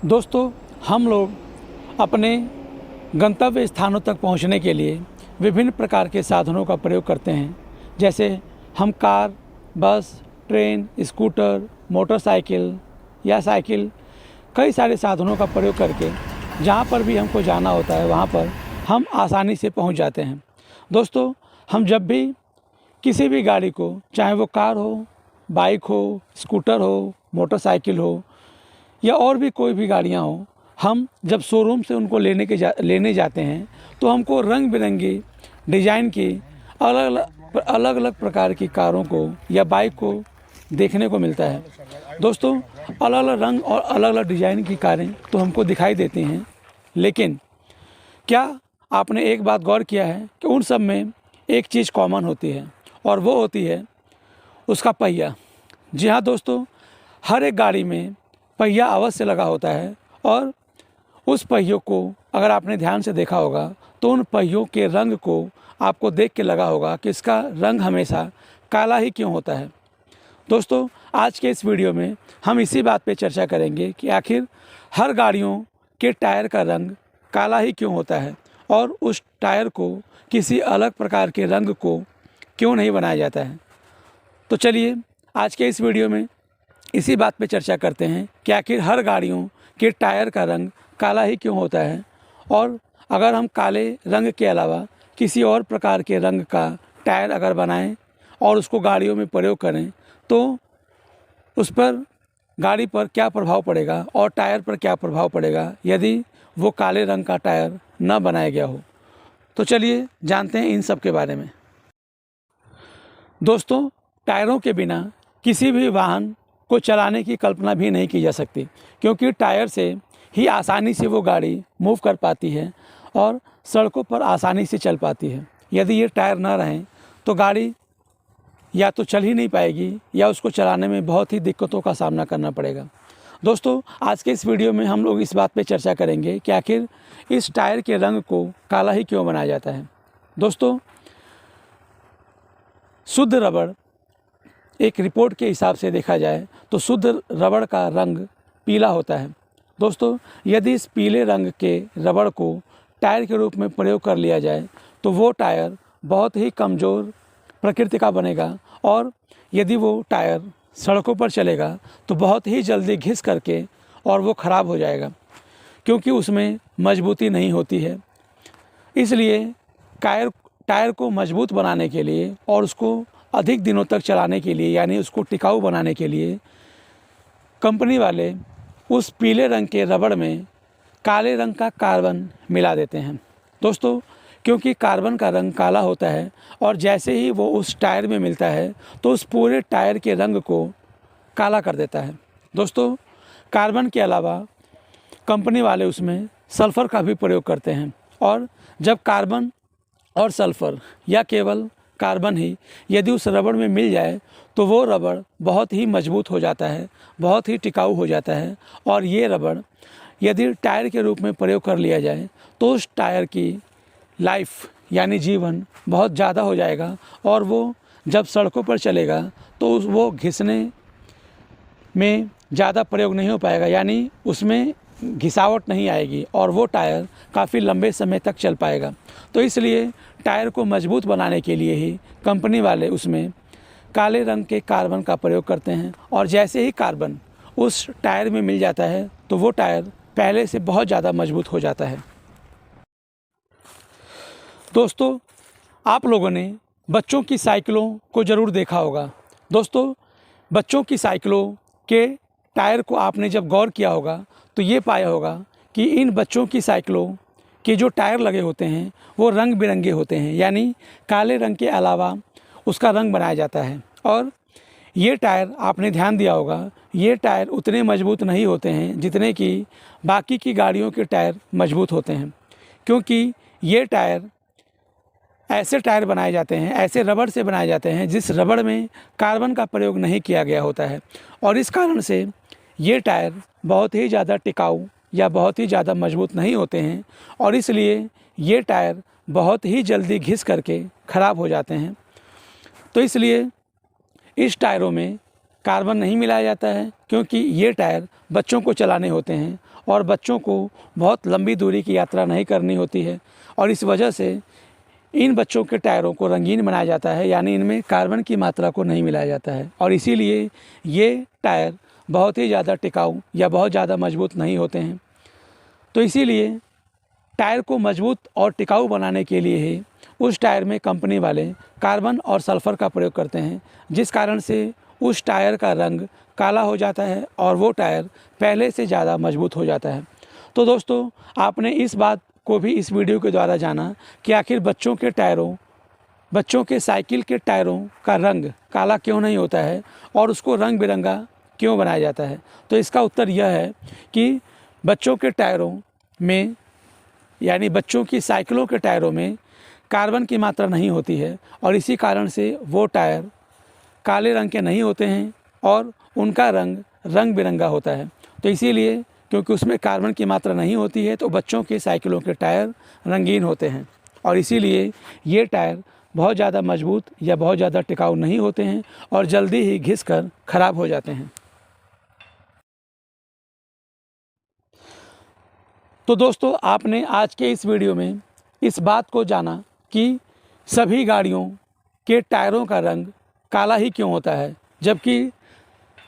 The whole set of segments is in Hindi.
दोस्तों, हम लोग अपने गंतव्य स्थानों तक पहुंचने के लिए विभिन्न प्रकार के साधनों का प्रयोग करते हैं। जैसे हम कार, बस, ट्रेन, स्कूटर, मोटरसाइकिल या साइकिल, कई सारे साधनों का प्रयोग करके जहाँ पर भी हमको जाना होता है वहाँ पर हम आसानी से पहुँच जाते हैं। दोस्तों, हम जब भी किसी भी गाड़ी को, चाहे वो कार हो, बाइक हो, स्कूटर हो, मोटरसाइकिल हो या और भी कोई भी गाड़ियाँ हों, हम जब शोरूम से उनको लेने जाते हैं तो हमको रंग बिरंगी डिज़ाइन की अलग अलग प्रकार की कारों को या बाइक को देखने को मिलता है। दोस्तों, अलग अलग रंग और अलग अलग डिज़ाइन की कारें तो हमको दिखाई देती हैं, लेकिन क्या आपने एक बात गौर किया है कि उन सब में एक चीज़ कॉमन होती है और वो होती है उसका पहिया। जी हाँ दोस्तों, हर एक गाड़ी में पहिया अवश्य लगा होता है और उस पहियों को अगर आपने ध्यान से देखा होगा तो उन पहियों के रंग को आपको देख के लगा होगा कि इसका रंग हमेशा काला ही क्यों होता है। दोस्तों, आज के इस वीडियो में हम इसी बात पे चर्चा करेंगे कि आखिर हर गाड़ियों के टायर का रंग काला ही क्यों होता है और उस टायर को किसी अलग प्रकार के रंग को क्यों नहीं बनाया जाता है। तो चलिए आज के इस वीडियो में इसी बात पे चर्चा करते हैं कि आखिर हर गाड़ियों के टायर का रंग काला ही क्यों होता है, और अगर हम काले रंग के अलावा किसी और प्रकार के रंग का टायर अगर बनाएं और उसको गाड़ियों में प्रयोग करें तो उस पर, गाड़ी पर क्या प्रभाव पड़ेगा और टायर पर क्या प्रभाव पड़ेगा यदि वो काले रंग का टायर न बनाया गया हो। तो चलिए जानते हैं इन सब के बारे में। दोस्तों, टायरों के बिना किसी भी वाहन को चलाने की कल्पना भी नहीं की जा सकती, क्योंकि टायर से ही आसानी से वो गाड़ी मूव कर पाती है और सड़कों पर आसानी से चल पाती है। यदि ये टायर ना रहें तो गाड़ी या तो चल ही नहीं पाएगी या उसको चलाने में बहुत ही दिक्कतों का सामना करना पड़ेगा। दोस्तों, आज के इस वीडियो में हम लोग इस बात पे चर्चा करेंगे कि आखिर इस टायर के रंग को काला ही क्यों बनाया जाता है। दोस्तों, शुद्ध रबड़, एक रिपोर्ट के हिसाब से देखा जाए तो शुद्ध रबड़ का रंग पीला होता है। दोस्तों, यदि इस पीले रंग के रबड़ को टायर के रूप में प्रयोग कर लिया जाए तो वो टायर बहुत ही कमज़ोर प्रकृति का बनेगा और यदि वो टायर सड़कों पर चलेगा तो बहुत ही जल्दी घिस करके और वो ख़राब हो जाएगा, क्योंकि उसमें मजबूती नहीं होती है। इसलिए टायर को मजबूत बनाने के लिए और उसको अधिक दिनों तक चलाने के लिए, यानी उसको टिकाऊ बनाने के लिए, कंपनी वाले उस पीले रंग के रबड़ में काले रंग का कार्बन मिला देते हैं। दोस्तों, क्योंकि कार्बन का रंग काला होता है और जैसे ही वो उस टायर में मिलता है तो उस पूरे टायर के रंग को काला कर देता है। दोस्तों, कार्बन के अलावा कंपनी वाले उसमें सल्फ़र का भी प्रयोग करते हैं, और जब कार्बन और सल्फ़र या केवल कार्बन ही यदि उस रबड़ में मिल जाए तो वो रबड़ बहुत ही मजबूत हो जाता है, बहुत ही टिकाऊ हो जाता है, और ये रबड़ यदि टायर के रूप में प्रयोग कर लिया जाए तो उस टायर की लाइफ यानी जीवन बहुत ज़्यादा हो जाएगा और वो जब सड़कों पर चलेगा तो वो घिसने में ज़्यादा प्रयोग नहीं हो पाएगा, यानी उसमें घिसावट नहीं आएगी और वो टायर काफ़ी लंबे समय तक चल पाएगा। तो इसलिए टायर को मजबूत बनाने के लिए ही कंपनी वाले उसमें काले रंग के कार्बन का प्रयोग करते हैं, और जैसे ही कार्बन उस टायर में मिल जाता है तो वो टायर पहले से बहुत ज़्यादा मजबूत हो जाता है। दोस्तों, आप लोगों ने बच्चों की साइकिलों को ज़रूर देखा होगा। दोस्तों, बच्चों की साइकिलों के टायर को आपने जब गौर किया होगा तो ये पाया होगा कि इन बच्चों की साइकिलों के जो टायर लगे होते हैं वो रंग बिरंगे होते हैं, यानी काले रंग के अलावा उसका रंग बनाया जाता है। और ये टायर, आपने ध्यान दिया होगा, ये टायर उतने मजबूत नहीं होते हैं जितने कि बाकी की गाड़ियों के टायर मजबूत होते हैं, क्योंकि ये टायर ऐसे टायर बनाए जाते हैं, ऐसे रबड़ से बनाए जाते हैं जिस रबड़ में कार्बन का प्रयोग नहीं किया गया होता है, और इस कारण से ये टायर बहुत ही ज़्यादा टिकाऊ या बहुत ही ज़्यादा मजबूत नहीं होते हैं, और इसलिए ये टायर बहुत ही जल्दी घिस करके ख़राब हो जाते हैं। तो इसलिए इस टायरों में कार्बन नहीं मिलाया जाता है, क्योंकि ये टायर बच्चों को चलाने होते हैं और बच्चों को बहुत लंबी दूरी की यात्रा नहीं करनी होती है, और इस वजह से इन बच्चों के टायरों को रंगीन बनाया जाता है, यानी इनमें कार्बन की मात्रा को नहीं मिलाया जाता है, और इसीलिए ये टायर बहुत ही ज़्यादा टिकाऊ या बहुत ज़्यादा मजबूत नहीं होते हैं। तो इसीलिए टायर को मजबूत और टिकाऊ बनाने के लिए ही उस टायर में कंपनी वाले कार्बन और सल्फ़र का प्रयोग करते हैं, जिस कारण से उस टायर का रंग काला हो जाता है और वो टायर पहले से ज़्यादा मजबूत हो जाता है। तो दोस्तों, आपने इस बात को भी इस वीडियो के द्वारा जाना कि आखिर बच्चों के साइकिल के टायरों का रंग काला क्यों नहीं होता है और उसको रंग बिरंगा क्यों बनाया जाता है। तो इसका उत्तर यह है कि बच्चों के टायरों में, यानी बच्चों की साइकिलों के टायरों में कार्बन की मात्रा नहीं होती है, और इसी कारण से वो टायर काले रंग के नहीं होते हैं और उनका रंग बिरंगा होता है। तो इसीलिए, क्योंकि उसमें कार्बन की मात्रा नहीं होती है, तो बच्चों के साइकिलों के टायर रंगीन होते हैं, और इसीलिए ये टायर बहुत ज़्यादा मजबूत या बहुत ज़्यादा टिकाऊ नहीं होते हैं और जल्दी ही घिसकर ख़राब हो जाते हैं। तो दोस्तों, आपने आज के इस वीडियो में इस बात को जाना कि सभी गाड़ियों के टायरों का रंग काला ही क्यों होता है, जबकि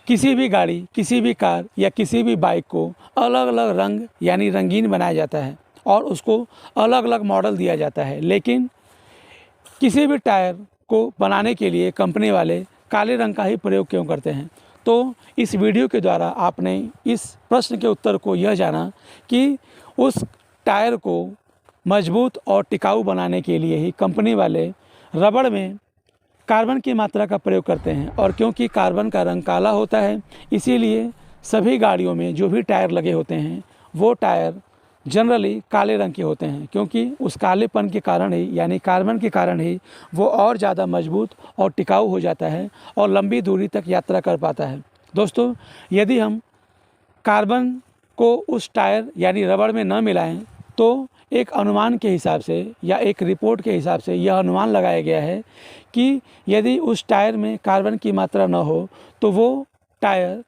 किसी भी गाड़ी, किसी भी कार या किसी भी बाइक को अलग अलग रंग यानी रंगीन बनाया जाता है और उसको अलग अलग मॉडल दिया जाता है। लेकिन किसी भी टायर को बनाने के लिए कंपनी वाले काले रंग का ही प्रयोग क्यों करते हैं। तो इस वीडियो के द्वारा आपने इस प्रश्न के उत्तर को यह जाना कि उस टायर को मजबूत और टिकाऊ बनाने के लिए ही कंपनी वाले रबड़ में कार्बन की मात्रा का प्रयोग करते हैं, और क्योंकि कार्बन का रंग काला होता है, इसीलिए सभी गाड़ियों में जो भी टायर लगे होते हैं वो टायर जनरली काले रंग के होते हैं, क्योंकि उस कालेपन के कारण ही, यानी कार्बन के कारण ही, वो और ज़्यादा मजबूत और टिकाऊ हो जाता है और लंबी दूरी तक यात्रा कर पाता है। दोस्तों, यदि हम कार्बन को उस टायर यानी रबड़ में न मिलाएं, तो एक अनुमान के हिसाब से या एक रिपोर्ट के हिसाब से यह अनुमान लगाया गया है कि यदि उस टायर में कार्बन की मात्रा न हो तो वो टायर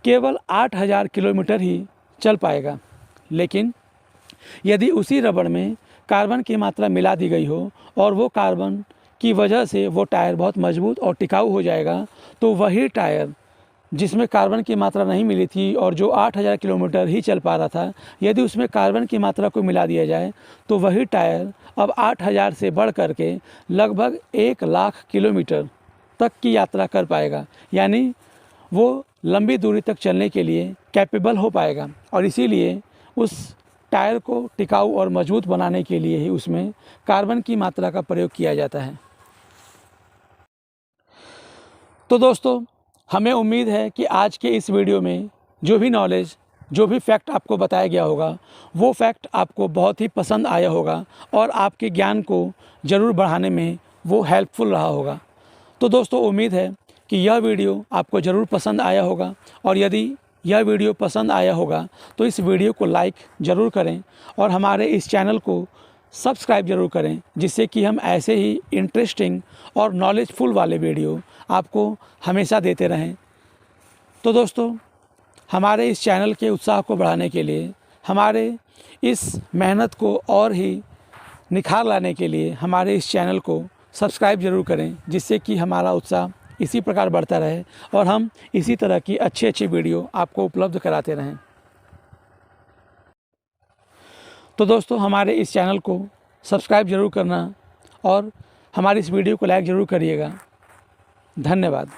केवल 8000 किलोमीटर ही चल पाएगा। लेकिन यदि उसी रबड़ में कार्बन की मात्रा मिला दी गई हो और वो कार्बन की वजह से वो टायर बहुत मजबूत और टिकाऊ हो जाएगा, तो वही टायर जिसमें कार्बन की मात्रा नहीं मिली थी और जो 8000 किलोमीटर ही चल पा रहा था, यदि उसमें कार्बन की मात्रा को मिला दिया जाए तो वही टायर अब 8000 से बढ़ कर के लगभग 1,00,000 किलोमीटर तक की यात्रा कर पाएगा, यानी वो लंबी दूरी तक चलने के लिए कैपेबल हो पाएगा। और इसीलिए उस टायर को टिकाऊ और मजबूत बनाने के लिए ही उसमें कार्बन की मात्रा का प्रयोग किया जाता है। तो दोस्तों, हमें उम्मीद है कि आज के इस वीडियो में जो भी नॉलेज, जो भी फैक्ट आपको बताया गया होगा, वो फैक्ट आपको बहुत ही पसंद आया होगा और आपके ज्ञान को ज़रूर बढ़ाने में वो हेल्पफुल रहा होगा। तो दोस्तों, उम्मीद है कि यह वीडियो आपको ज़रूर पसंद आया होगा, और यदि यह वीडियो पसंद आया होगा तो इस वीडियो को लाइक ज़रूर करें और हमारे इस चैनल को सब्सक्राइब ज़रूर करें, जिससे कि हम ऐसे ही इंटरेस्टिंग और नॉलेजफुल वाले वीडियो आपको हमेशा देते रहें। तो दोस्तों, हमारे इस चैनल के उत्साह को बढ़ाने के लिए, हमारे इस मेहनत को और ही निखार लाने के लिए हमारे इस चैनल को सब्सक्राइब ज़रूर करें, जिससे कि हमारा उत्साह इसी प्रकार बढ़ता रहे और हम इसी तरह की अच्छी अच्छी वीडियो आपको उपलब्ध कराते रहें। तो दोस्तों, हमारे इस चैनल को सब्सक्राइब ज़रूर करना और हमारी इस वीडियो को लाइक ज़रूर करिएगा। धन्यवाद।